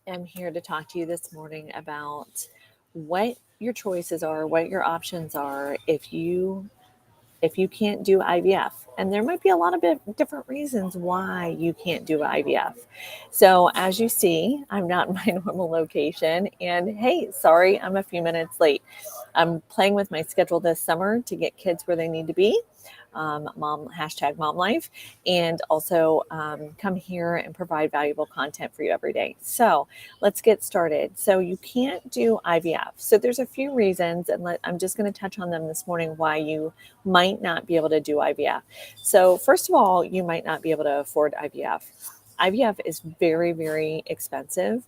am here to talk to you this morning about what your choices are, what your options are if you can't do IVF. And there might be a lot of different reasons why you can't do IVF. So, as you see, I'm not in my normal location. And hey, sorry, I'm a few minutes late. I'm playing with my schedule this summer to get kids where they need to be. Mom, hashtag mom life, and also come here and provide valuable content for you every day. So let's get started. So you can't do IVF. So there's a few reasons, and I'm just going to touch on them this morning why you might not be able to do IVF. So first of all, you might not be able to afford IVF. IVF is very, very expensive.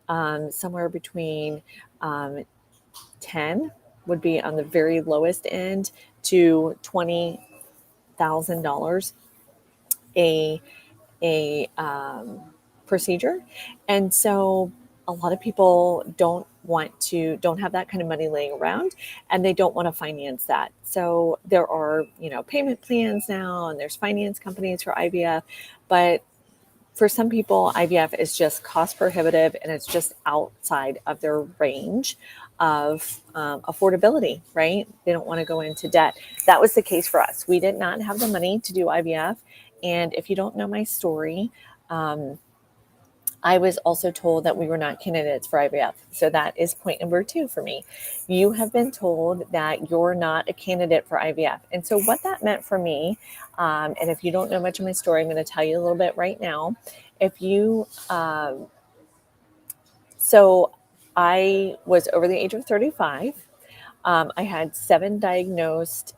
Somewhere between 10 would be on the very lowest end to $20,000 a procedure. And so a lot of people don't have that kind of money laying around, and they don't want to finance that. So there are, payment plans now, and there's finance companies for IVF, but for some people, IVF is just cost prohibitive and it's just outside of their range of affordability, right? They don't want to go into debt. That was the case for us. We did not have the money to do IVF. And if you don't know my story, I was also told that we were not candidates for IVF. So that is point number 2 for me. You have been told that you're not a candidate for IVF. And so what that meant for me, and if you don't know much of my story, I'm going to tell you a little bit right now. So I was over the age of 35. I had 7 diagnosed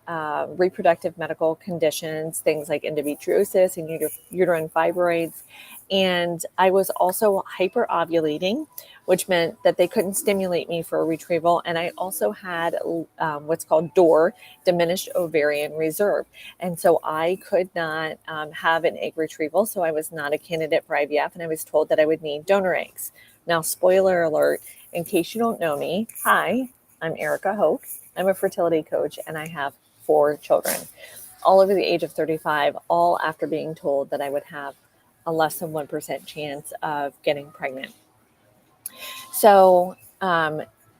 reproductive medical conditions, things like endometriosis and uterine fibroids. And I was also hyperovulating, which meant that they couldn't stimulate me for a retrieval. And I also had what's called DOR, diminished ovarian reserve. And so I could not have an egg retrieval. So I was not a candidate for IVF. And I was told that I would need donor eggs. Now, spoiler alert, in case you don't know me, hi, I'm Erica Hoke. I'm a fertility coach, and I have 4 children, all over the age of 35, all after being told that I would have a less than 1% chance of getting pregnant. So,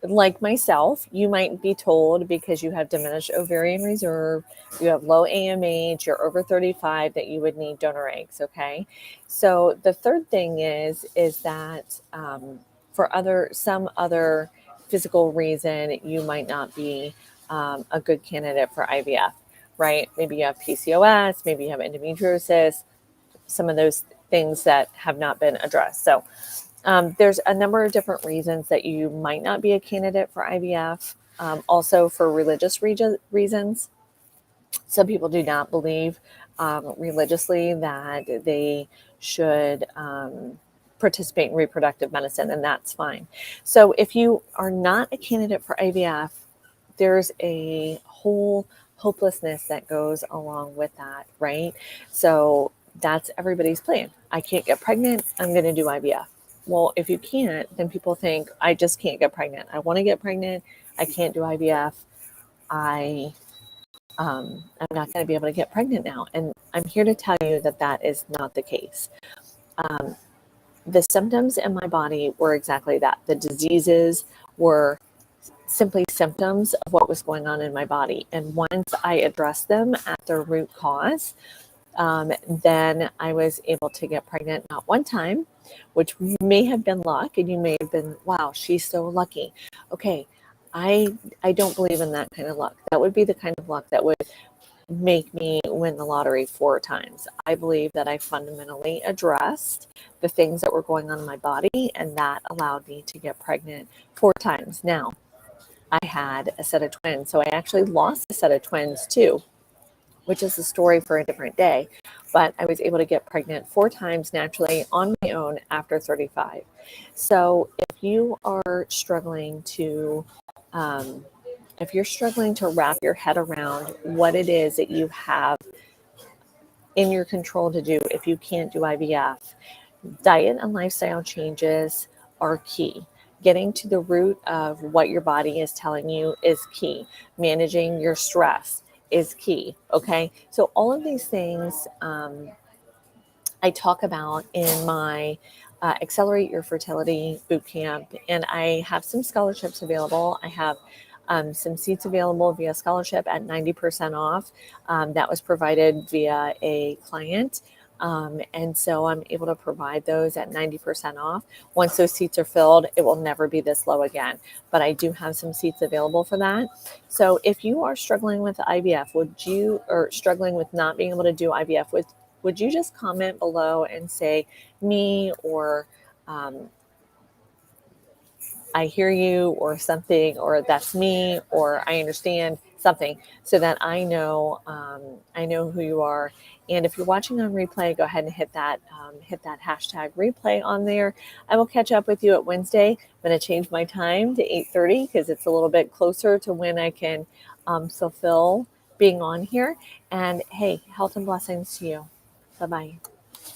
like myself, you might be told because you have diminished ovarian reserve, you have low AMH, you're over 35, that you would need donor eggs, okay? So the third thing is that for some other physical reason, you might not be a good candidate for IVF, right? Maybe you have PCOS, maybe you have endometriosis, some of those things that have not been addressed. So there's a number of different reasons that you might not be a candidate for IVF. Also for religious reasons. Some people do not believe religiously that they should participate in reproductive medicine, and that's fine. So if you are not a candidate for IVF, there's a whole hopelessness that goes along with that, right? So that's everybody's plan. I can't get pregnant, I'm going to do IVF. Well, if you can't, then people think, I just can't get pregnant. I want to get pregnant. I can't do IVF. I'm not going to be able to get pregnant now. And I'm here to tell you that that is not the case. The symptoms in my body were exactly that. The diseases were simply symptoms of what was going on in my body. And once I addressed them at their root cause, then I was able to get pregnant not one time, which may have been luck, and you may have been, wow, she's so lucky. Okay, I don't believe in that kind of luck. That would be the kind of luck that would make me win the lottery 4 times. I believe that I fundamentally addressed the things that were going on in my body, and that allowed me to get pregnant 4 times. Now, I had a set of twins, so I actually lost a set of twins too, which is a story for a different day. But I was able to get pregnant 4 times naturally on my own after 35. So if you are struggling to, if you're struggling to wrap your head around what it is that you have in your control to do if you can't do IVF, diet and lifestyle changes are key. Getting to the root of what your body is telling you is key. Managing your stress is key. Okay. So all of these things I talk about in my Accelerate Your Fertility Bootcamp, and I have some scholarships available. I have some seats available via scholarship at 90% off. That was provided via a client. And so I'm able to provide those at 90% off. Once those seats are filled, it will never be this low again. But I do have some seats available for that. So if you are struggling with IVF, or struggling with not being able to do IVF, would you just comment below and say me, or I hear you, or something, or that's me, or I understand something, so that I know who you are. And if you're watching on replay, go ahead and hit that hashtag replay on there. I will catch up with you at Wednesday. I'm going to change my time to 8:30 because it's a little bit closer to when I can fulfill being on here. And hey, health and blessings to you. Bye-bye.